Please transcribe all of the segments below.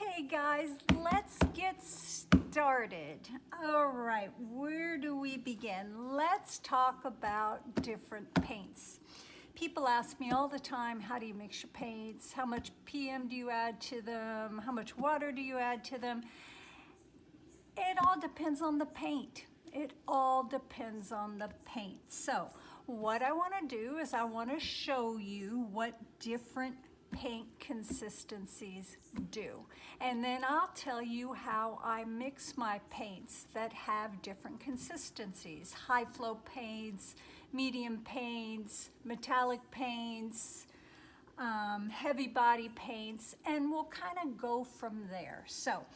Okay guys, let's get started. All right, where do we begin? Let's talk about different paints. People ask me all the time, how do you mix your paints? How much PM do you add to them? How much water do you add to them? It all depends on the paint. It all depends on the paint. So what I want to do is I want to show you what different paint consistencies do. And then I'll tell you how I mix my paints that have different consistencies. High flow paints, medium paints, metallic paints, heavy body paints, and we'll kind of go from there. So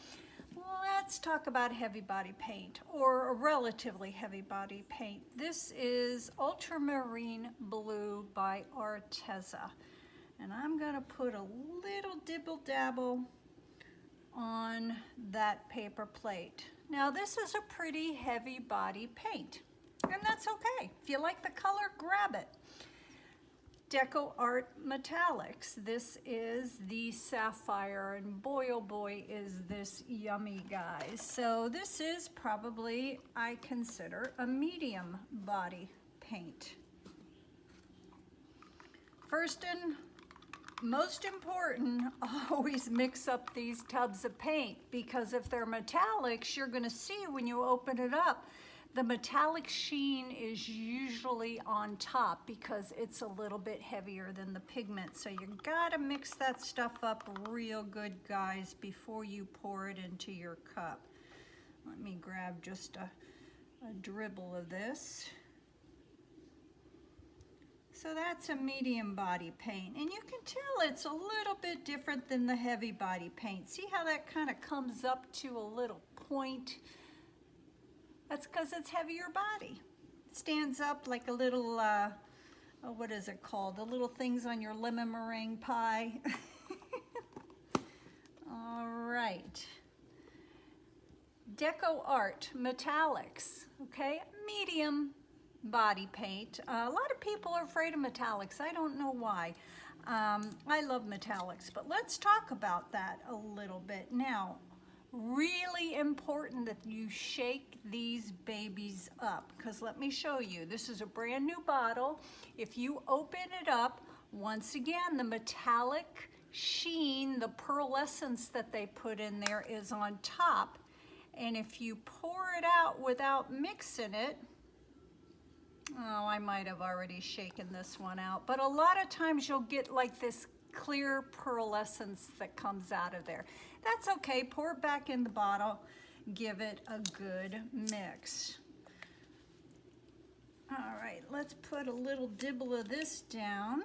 let's talk about heavy body paint, or a relatively heavy body paint. This is Ultramarine Blue by Arteza. And I'm gonna put a little dibble dabble on that paper plate. Now this is a pretty heavy body paint, and that's okay. If you like the color, grab it. COZ Metallics. This is the Sapphire, and boy oh boy is this yummy, guys. So this is probably, I consider, a medium body paint. First and most important, always mix up these tubs of paint, because if they're metallics, you're going to see when you open it up, the metallic sheen is usually on top because it's a little bit heavier than the pigment. So you gotta mix that stuff up real good, guys, before you pour it into your cup. Let me grab just a dribble of this. So that's a medium body paint, and you can tell it's a little bit different than the heavy body paint. See how that kind of comes up to a little point? That's because it's heavier body. It stands up like a little, what is it called? The little things on your lemon meringue pie. All right. COZ Metallics, okay? Medium body paint. A lot of people are afraid of metallics. I don't know why. I love metallics, but let's talk about that a little bit. Now, really important that you shake these babies up, because let me show you. This is a brand new bottle. If you open it up, once again, the metallic sheen, the pearlescence that they put in there is on top. And if you pour it out without mixing it, oh, I might have already shaken this one out, but a lot of times you'll get like this clear pearlescence that comes out of there. That's okay, pour it back in the bottle, give it a good mix. All right, let's put a little dibble of this down.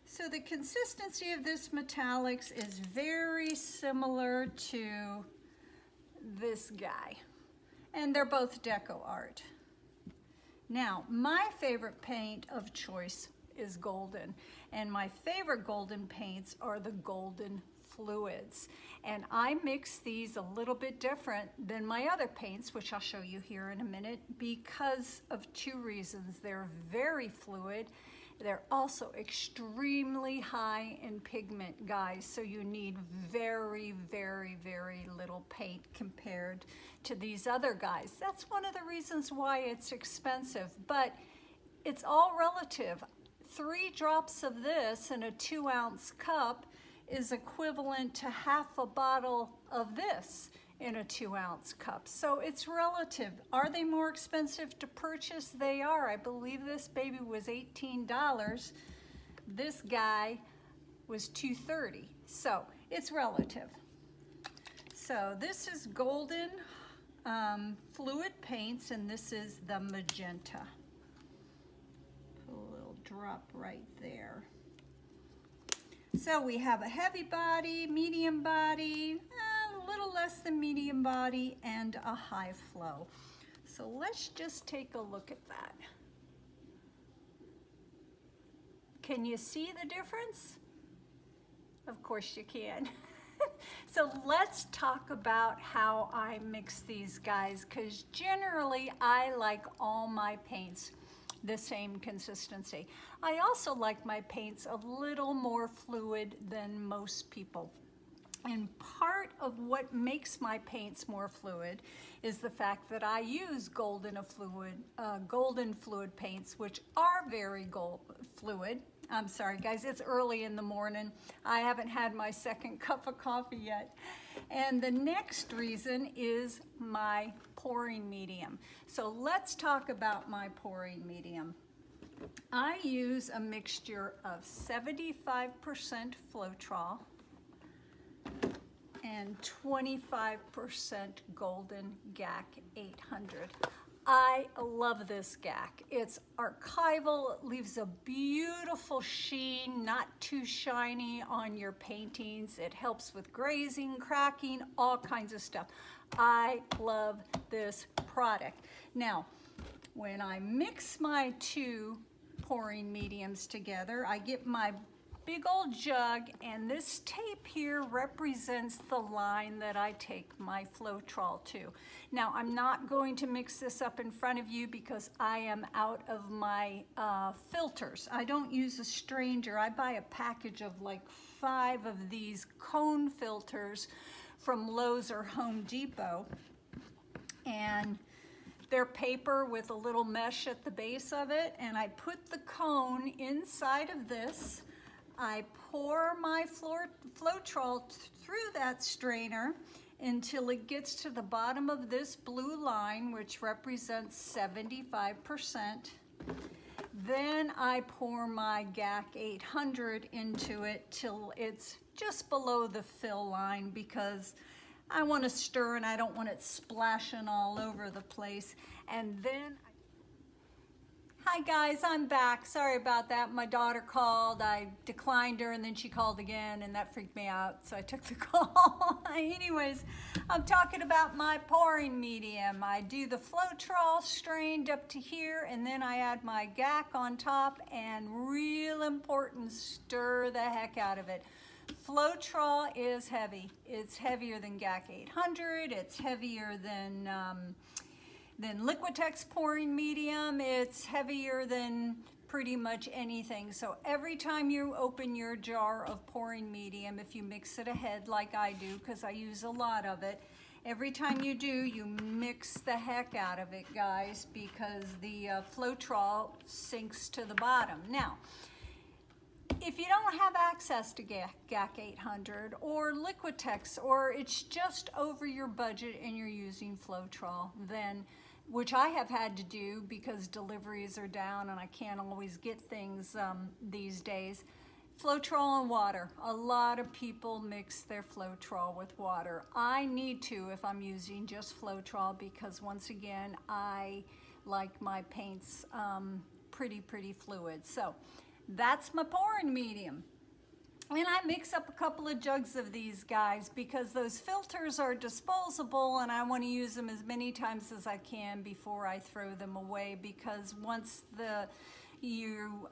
So the consistency of this metallics is very similar to this guy, and they're both COZ. Now, my favorite paint of choice is golden, and my favorite golden paints are the golden fluids. And I mix these a little bit different than my other paints, which I'll show you here in a minute, because of two reasons. They're very fluid. They're also extremely high in pigment, guys, so you need very, very, very little paint compared to these other guys. That's one of the reasons why it's expensive, but it's all relative. 3 drops of this in a 2-ounce cup is equivalent to half a bottle of this in a 2-ounce cup. So it's relative. Are they more expensive to purchase? They are. I believe this baby was $18. This guy was $2.30. So it's relative. So this is golden fluid paints, and this is the magenta. Put a little drop right there. So we have a heavy body, medium body, a little less than medium body, and a high flow. So let's just take a look at that. Can you see the difference? Of course you can. So let's talk about how I mix these guys, because generally I like all my paints the same consistency. I also like my paints a little more fluid than most people. And part of what makes my paints more fluid is the fact that I use golden fluid paints, which are very fluid. I'm sorry guys, it's early in the morning. I haven't had my second cup of coffee yet. And the next reason is my pouring medium. So let's talk about my pouring medium. I use a mixture of 75% Floetrol and 25% Golden GAC 800. I love this GAC. It's archival, it leaves a beautiful sheen, not too shiny on your paintings. It helps with grazing, cracking, all kinds of stuff. I love this product. Now, when I mix my two pouring mediums together, I get my big old jug, and this tape here represents the line that I take my Floetrol to. Now, I'm not going to mix this up in front of you because I am out of my filters. I don't use a stranger. I buy a package of like 5 of these cone filters from Lowe's or Home Depot, and they're paper with a little mesh at the base of it, and I put the cone inside of this. I pour my Floetrol through that strainer until it gets to the bottom of this blue line, which represents 75%. Then I pour my GAC 800 into it till it's just below the fill line, because I want to stir and I don't want it splashing all over the place. And then hi guys, I'm back. Sorry about that. My daughter called. I declined her and then she called again, and that freaked me out, so I took the call. Anyways, I'm talking about my pouring medium. I do the Floetrol strained up to here, and then I add my GAC on top, and real important, stir the heck out of it. Floetrol is heavy. It's heavier than GAC 800. It's heavier than Liquitex pouring medium. It's heavier than pretty much anything. So every time you open your jar of pouring medium, if you mix it ahead like I do, because I use a lot of it, every time you do, you mix the heck out of it, guys, because the Floetrol sinks to the bottom. Now, if you don't have access to GAC 800 or Liquitex, or it's just over your budget and you're using Floetrol, then, which I have had to do because deliveries are down and I can't always get things these days, Floetrol and water. A lot of people mix their Floetrol with water. I need to if I'm using just Floetrol, because once again, I like my paints pretty fluid. So that's my pouring medium. And I mix up a couple of jugs of these guys because those filters are disposable, and I want to use them as many times as I can before I throw them away, because once you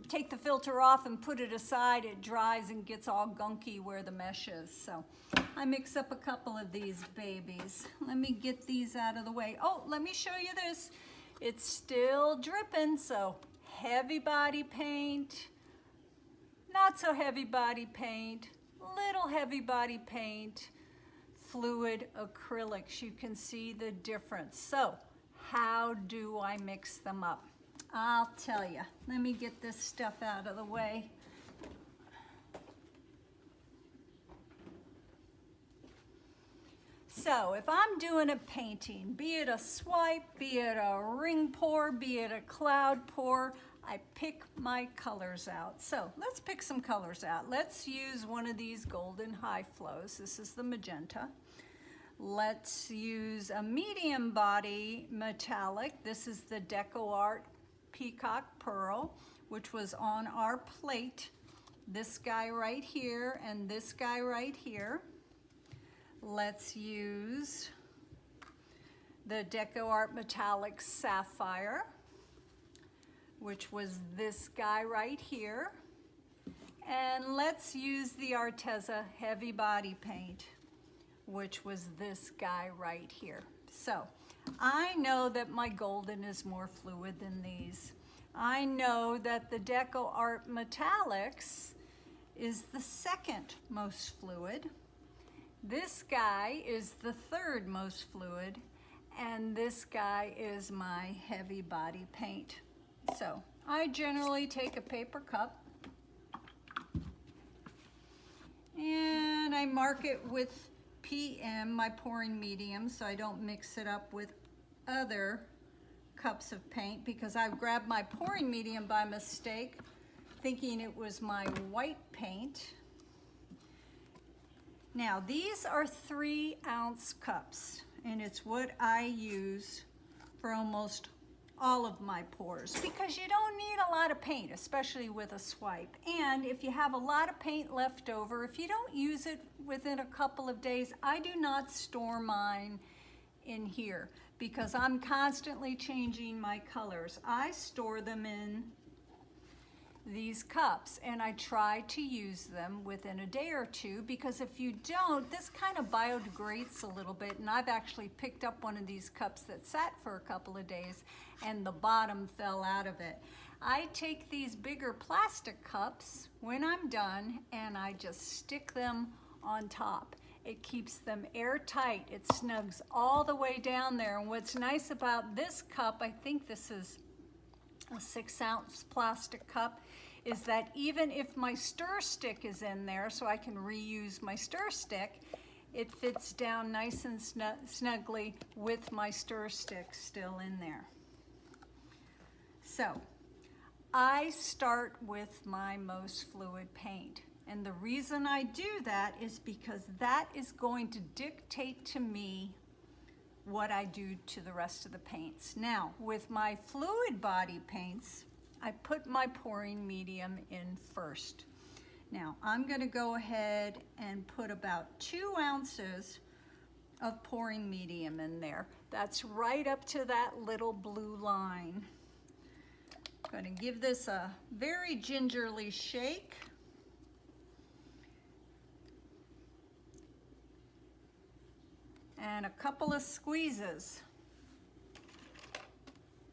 take the filter off and put it aside, it dries and gets all gunky where the mesh is. So I mix up a couple of these babies. Let me get these out of the way. Oh, let me show you this. It's still dripping, so heavy body paint, not so heavy body paint, little heavy body paint, fluid acrylics. You can see the difference. So how do I mix them up? I'll tell you. Let me get this stuff out of the way. So if I'm doing a painting, be it a swipe, be it a ring pour, be it a cloud pour, I pick my colors out. So let's pick some colors out. Let's use one of these golden high flows. This is the magenta. Let's use a medium body metallic. This is the DecoArt Peacock Pearl, which was on our plate. This guy right here and this guy right here. Let's use the DecoArt Metallic Sapphire, which was this guy right here. And let's use the Arteza Heavy Body Paint, which was this guy right here. So I know that my golden is more fluid than these. I know that the Deco Art Metallics is the second most fluid. This guy is the third most fluid, and this guy is my heavy body paint. So I generally take a paper cup and I mark it with PM, my pouring medium, so I don't mix it up with other cups of paint, because I grabbed my pouring medium by mistake thinking it was my white paint. Now these are 3-ounce cups, and it's what I use for almost all of my pours, because you don't need a lot of paint, especially with a swipe. And if you have a lot of paint left over, if you don't use it within a couple of days, I do not store mine in here because I'm constantly changing my colors. I store them in these cups, and I try to use them within a day or two, because if you don't, this kind of biodegrades a little bit. And I've actually picked up one of these cups that sat for a couple of days and the bottom fell out of it. I take these bigger plastic cups when I'm done and I just stick them on top. It keeps them airtight. It snugs all the way down there. And what's nice about this cup, I think this is a 6-ounce plastic cup, is that even if my stir stick is in there, so I can reuse my stir stick, it fits down nice and snugly with my stir stick still in there. So I start with my most fluid paint. And the reason I do that is because that is going to dictate to me what I do to the rest of the paints. Now, with my fluid body paints, I put my pouring medium in first. Now, I'm gonna go ahead and put about 2 ounces of pouring medium in there. That's right up to that little blue line. I'm gonna give this a very gingerly shake. And a couple of squeezes.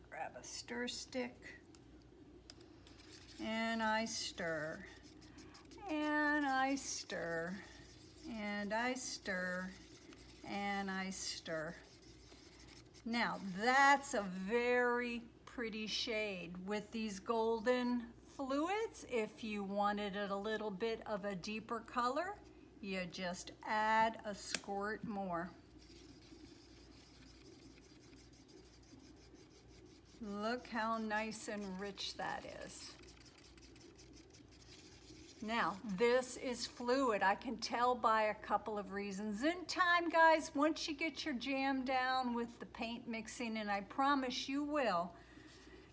Grab a stir stick, and I stir, and I stir, and I stir, and I stir. Now that's a very pretty shade with these golden fluids. If you wanted it a little bit of a deeper color, you just add a squirt more. Look how nice and rich that is. Now, this is fluid. I can tell by a couple of reasons. In time, guys, once you get your jam down with the paint mixing, and I promise you will,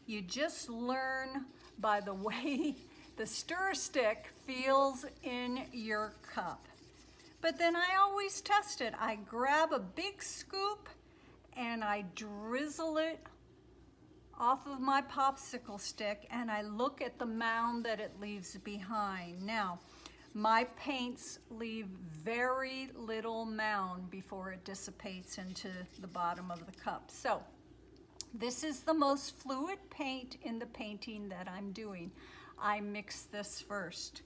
you just learn by the way the stir stick feels in your cup. But then I always test it. I grab a big scoop and I drizzle it off of my popsicle stick, and I look at the mound that it leaves behind. Now, my paints leave very little mound before it dissipates into the bottom of the cup. So, this is the most fluid paint in the painting that I'm doing. I mix this first.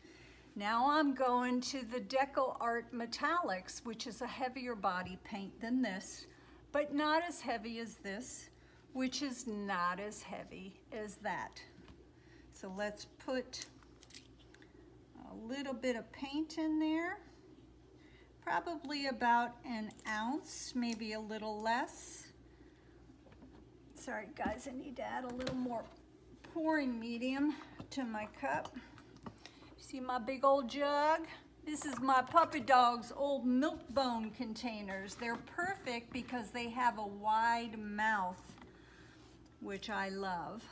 Now I'm going to the Deco Art Metallics, which is a heavier body paint than this, but not as heavy as this, which is not as heavy as that. So let's put a little bit of paint in there, probably about an ounce, maybe a little less. Sorry guys, I need to add a little more pouring medium to my cup. See my big old jug? This is my puppy dog's old milk bone containers. They're perfect because they have a wide mouth, which I love.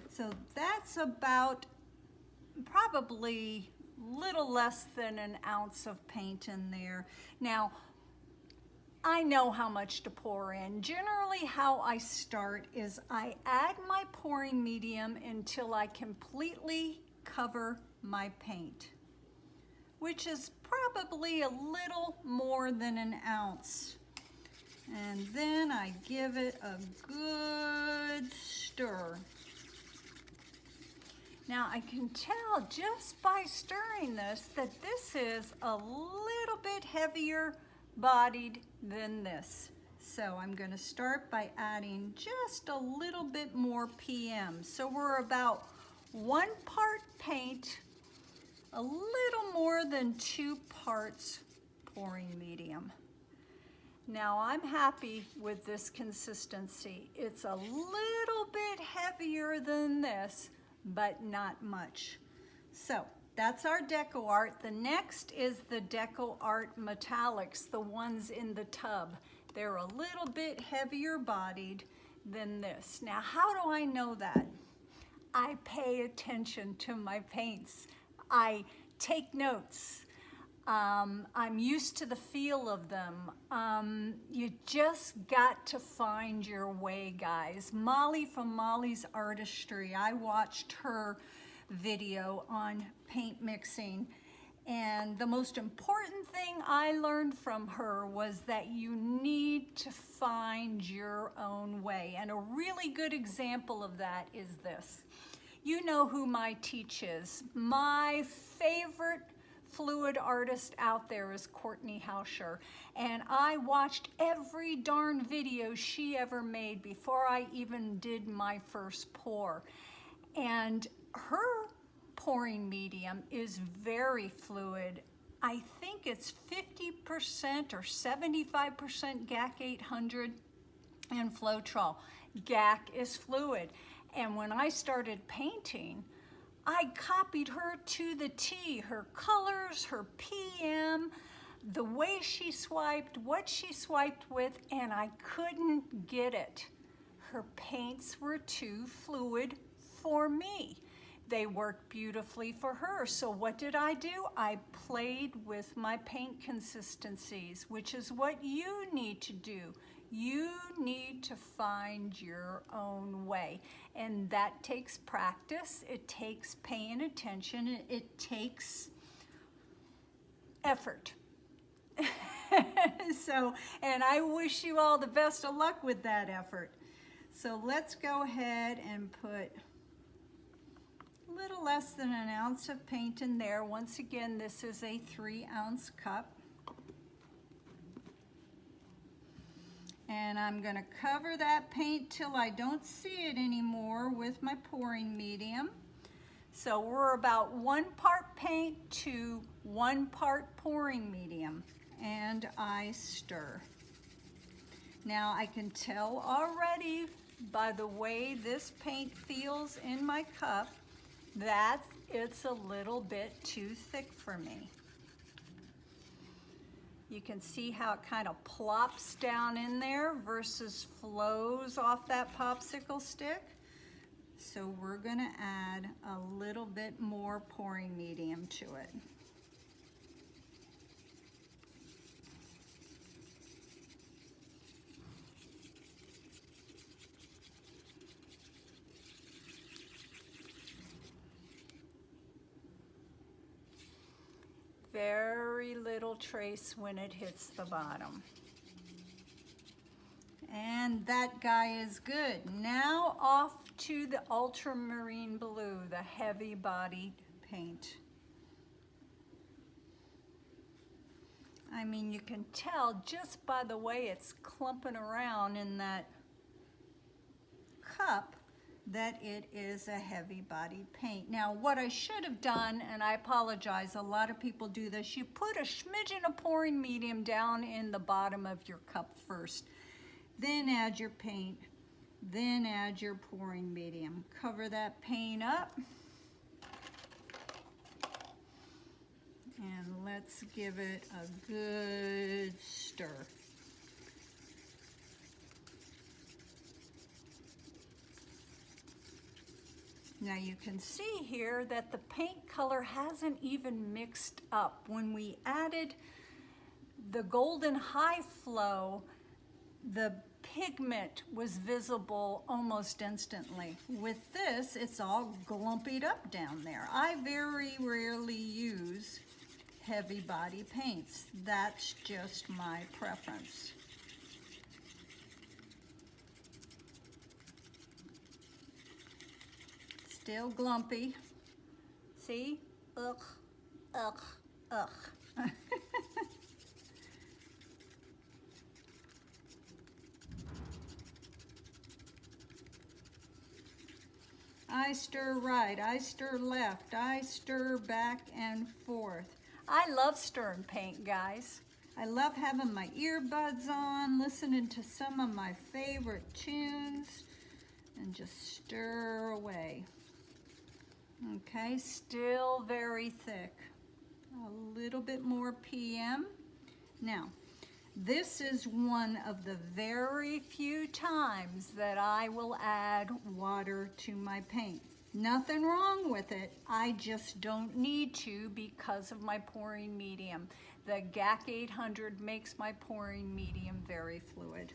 So that's about probably little less than an ounce of paint in there. Now, I know how much to pour in. Generally how I start is I add my pouring medium until I completely cover my paint, which is probably a little more than an ounce. And then I give it a good stir. Now I can tell just by stirring this that this is a little bit heavier bodied than this. So I'm going to start by adding just a little bit more PM. So we're about 1 part paint, a little more than 2 parts pouring medium. Now I'm happy with this consistency. It's a little bit heavier than this, but not much. So that's our Deco Art. The next is the Deco Art Metallics, the ones in the tub. They're a little bit heavier bodied than this. Now how do I know that? I pay attention to my paints. I take notes. I'm used to the feel of them. You just got to find your way, guys. Molly from Molly's Artistry, I watched her video on paint mixing, and the most important thing I learned from her was that you need to find your own way. And a really good example of that is this. You know who my teach is. My favorite fluid artist out there is Courtney Hauscher, and I watched every darn video she ever made before I even did my first pour. And her pouring medium is very fluid. I think it's 50% or 75% GAC 800 and Floetrol. GAC is fluid. And when I started painting, I copied her to the T, her colors, her PM, the way she swiped, what she swiped with, and I couldn't get it. Her paints were too fluid for me. They worked beautifully for her. So what did I do? I played with my paint consistencies, which is what you need to do. You need to find your own way. And that takes practice. It takes paying attention. It takes effort. And I wish you all the best of luck with that effort. So let's go ahead and put a little less than an ounce of paint in there. Once again, this is a 3-ounce cup. And I'm going to cover that paint till I don't see it anymore with my pouring medium. So we're about 1 part paint to 1 part pouring medium. And I stir. Now I can tell already by the way this paint feels in my cup that it's a little bit too thick for me. You can see how it kind of plops down in there versus flows off that popsicle stick. So we're going to add a little bit more pouring medium to it. Very little trace when it hits the bottom. And that guy is good. Now off to the ultramarine blue, the heavy bodied paint. I mean, you can tell just by the way it's clumping around in that cup that it is a heavy bodied paint. Now what I should have done, and I apologize, a lot of people do this, you put a smidgen of pouring medium down in the bottom of your cup first, then add your paint, then add your pouring medium. Cover that paint up, and let's give it a good stir. Now you can see here that the paint color hasn't even mixed up. When we added the golden high flow, the pigment was visible almost instantly. With this, it's all glumpied up down there. I very rarely use heavy body paints. That's just my preference. Still glumpy. See? Ugh, ugh, ugh. I stir right, I stir left, I stir back and forth. I love stirring paint, guys. I love having my earbuds on, listening to some of my favorite tunes, and just stir away. Okay, still very thick. A little bit more PM. Now, this is one of the very few times that I will add water to my paint. Nothing wrong with it, I just don't need to because of my pouring medium. The GAC 800 makes my pouring medium very fluid.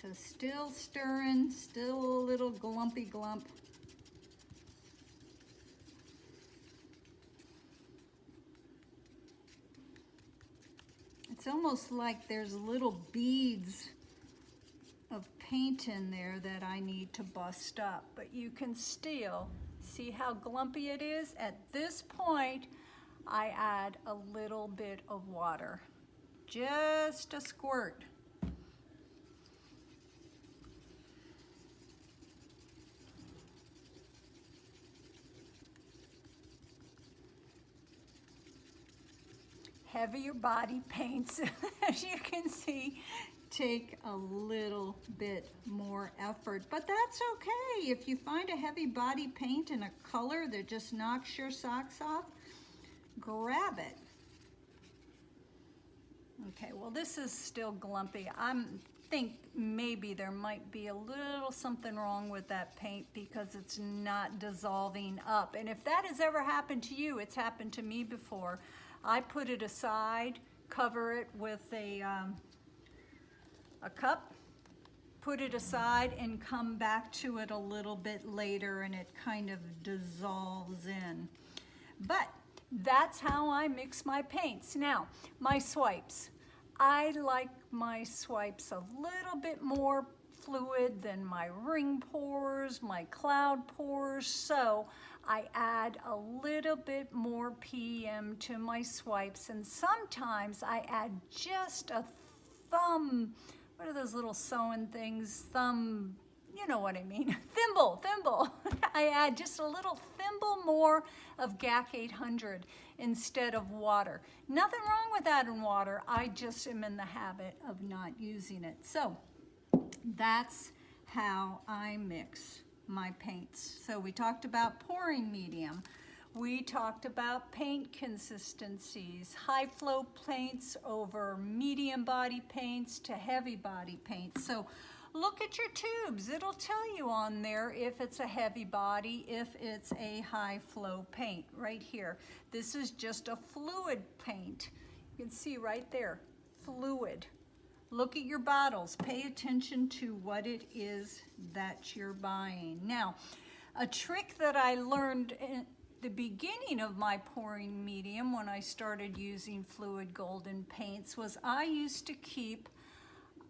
So still stirring, still a little glumpy glump. It's almost like there's little beads of paint in there that I need to bust up, but you can still see how glumpy it is. At this point, I add a little bit of water, just a squirt. Heavier body paints, as you can see, take a little bit more effort, but that's okay. If you find a heavy body paint in a color that just knocks your socks off, grab it. Okay, well, this is still glumpy. I think maybe there might be a little something wrong with that paint because it's not dissolving up. And if that has ever happened to you, it's happened to me before. I put it aside, cover it with a cup, put it aside, and come back to it a little bit later, and it kind of dissolves in. But that's how I mix my paints. Now, my swipes. I like my swipes a little bit more fluid than my ring pours, my cloud pours, so I add a little bit more PM to my swipes, and sometimes I add just a thumb, what are those little sewing things? Thumb, you know what I mean, thimble. I add just a little thimble more of GAC 800 instead of water. Nothing wrong with adding water, I just am in the habit of not using it. So that's how I mix my paints. So we talked about pouring medium. We talked about paint consistencies, high flow paints over medium body paints to heavy body paints. So look at your tubes. It'll tell you on there if it's a heavy body, if it's a high flow paint right here. This is just a fluid paint. You can see right there, fluid. Look at your bottles. Pay attention to what it is that you're buying. Now, a trick that I learned in the beginning of my pouring medium when I started using fluid golden paints was I used to keep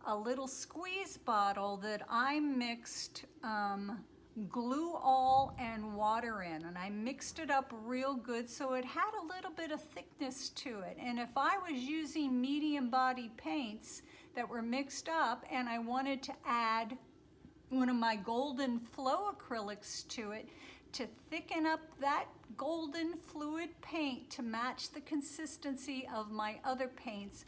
a little squeeze bottle that I mixed glue all and water in, and I mixed it up real good so it had a little bit of thickness to it. And if I was using medium body paints that were mixed up and I wanted to add one of my golden flow acrylics to it to thicken up that golden fluid paint to match the consistency of my other paints,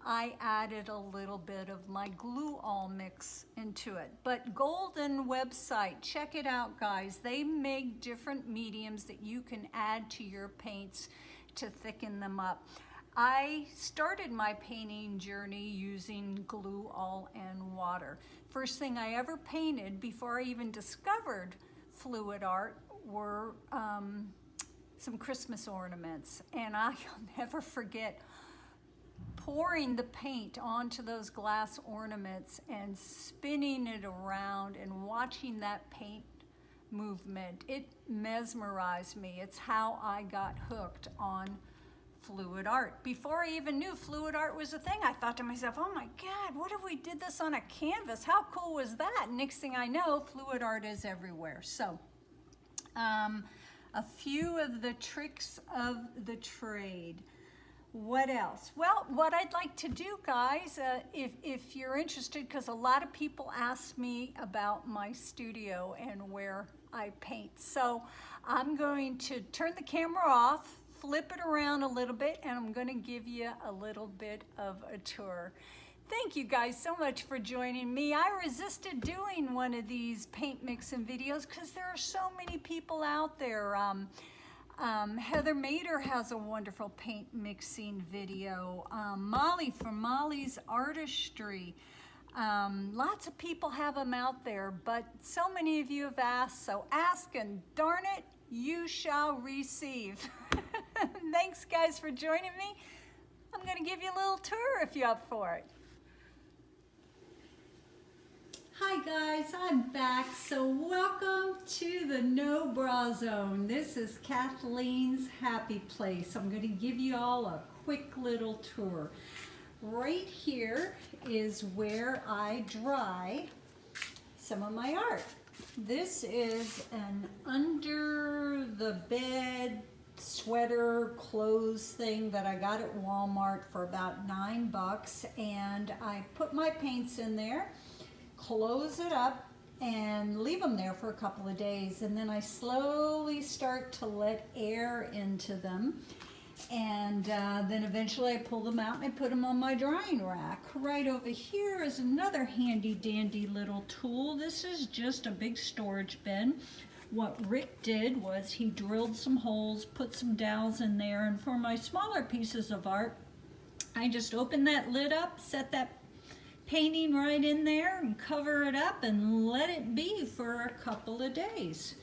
I added a little bit of my glue all mix into it. But Golden website, check it out, guys. They make different mediums that you can add to your paints to thicken them up. I started my painting journey using glue all and water. First thing I ever painted before I even discovered fluid art were some Christmas ornaments, and I'll never forget pouring the paint onto those glass ornaments and spinning it around and watching that paint movement. It mesmerized me. It's how I got hooked on fluid art. Before I even knew fluid art was a thing, I thought to myself, oh my God, what if we did this on a canvas? How cool was that? Next thing I know, fluid art is everywhere. So a few of the tricks of the trade. What else? Well, what I'd like to do, guys, if you're interested, because a lot of people ask me about my studio and where I paint. So I'm going to turn the camera off, flip it around a little bit, and I'm going to give you a little bit of a tour. Thank you guys so much for joining me. I resisted doing one of these paint mixing videos because there are so many people out there. Heather Mader has a wonderful paint mixing video. Molly from Molly's Artistry. Lots of people have them out there, but so many of you have asked, so ask and darn it, you shall receive. Thanks guys for joining me. I'm gonna give you a little tour if you're up for it. Hi guys, I'm back. So welcome to the No Bra Zone. This is Kathleen's happy place. I'm going to give you all a quick little tour. Right here is where I dry some of my art. This is an under the bed sweater clothes thing that I got at Walmart for about $9, and I put my paints in there, close it up, and leave them there for a couple of days, and then I slowly start to let air into them, and then eventually I pull them out and I put them on my drying rack. Right over here is another handy dandy little tool. This is just a big storage bin. What Rick did was he drilled some holes, put some dowels in there, and for my smaller pieces of art, I just open that lid up, set that painting right in there and cover it up and let it be for a couple of days.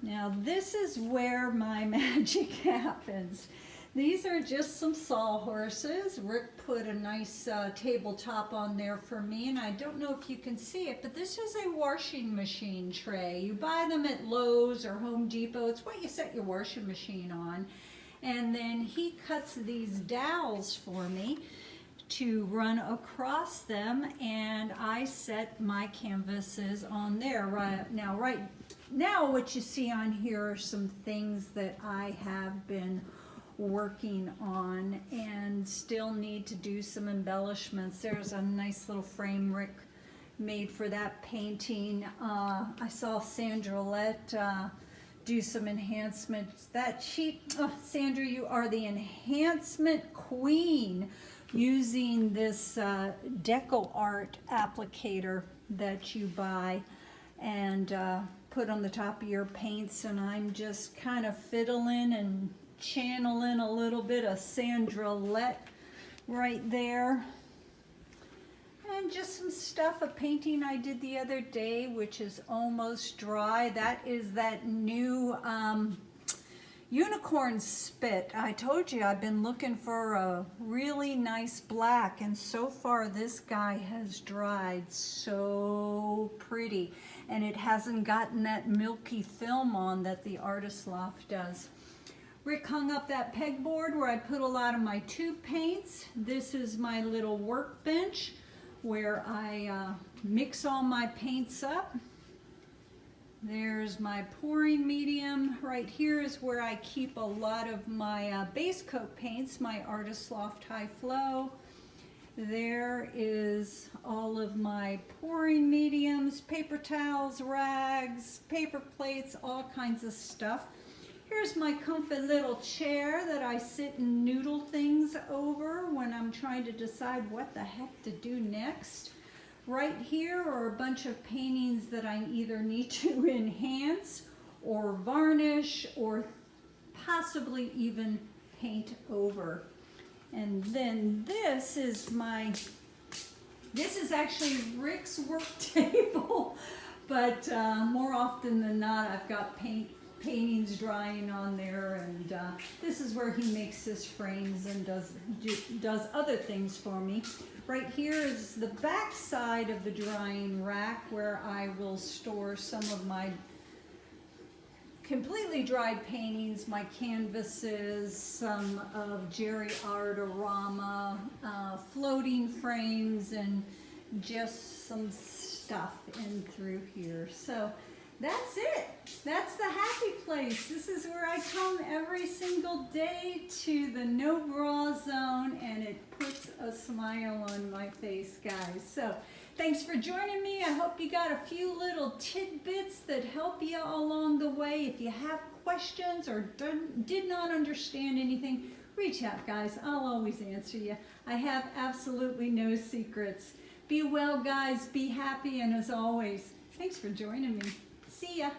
Now this is where my magic happens. These are just some sawhorses. Rick put a nice tabletop on there for me, and I don't know if you can see it, but this is a washing machine tray. You buy them at Lowe's or Home Depot. It's what you set your washing machine on. And then he cuts these dowels for me to run across them, and I set my canvases on there. Right now what you see on here are some things that I have been working on and still need to do some embellishments. There's a nice little frame Rick made for that painting. I saw Sandra let do some enhancements. Sandra, you are the enhancement queen, using this Deco Art applicator that you buy and put on the top of your paints, and I'm just kind of fiddling and channeling a little bit of Sandra Let right there. And just some stuff, a painting I did the other day, which is almost dry. That is that new unicorn spit. I told you I've been looking for a really nice black, and so far this guy has dried so pretty, and it hasn't gotten that milky film on that the Artist Loft does. Rick hung up that pegboard where I put a lot of my tube paints. This is my little workbench where I mix all my paints up. There's my pouring medium. Right here is where I keep a lot of my base coat paints, my Artist Loft High Flow. There is all of my pouring mediums, paper towels, rags, paper plates, all kinds of stuff. Here's my comfy little chair that I sit and noodle things over when I'm trying to decide what the heck to do next. Right here are a bunch of paintings that I either need to enhance or varnish or possibly even paint over. And then this is actually Rick's work table, but more often than not I've got paintings drying on there, and this is where he makes his frames and does other things for me. Right here is the back side of the drying rack where I will store some of my completely dried paintings, my canvases, some of Jerry Artorama, floating frames, and just some stuff in through here. So that's it. That's the happy place. This is where I come every single day to the no bra zone, and it puts a smile on my face, guys. So thanks for joining me. I hope you got a few little tidbits that help you along the way. If you have questions or did not understand anything, reach out, guys. I'll always answer you. I have absolutely no secrets. Be well, guys. Be happy, and as always, thanks for joining me. See ya.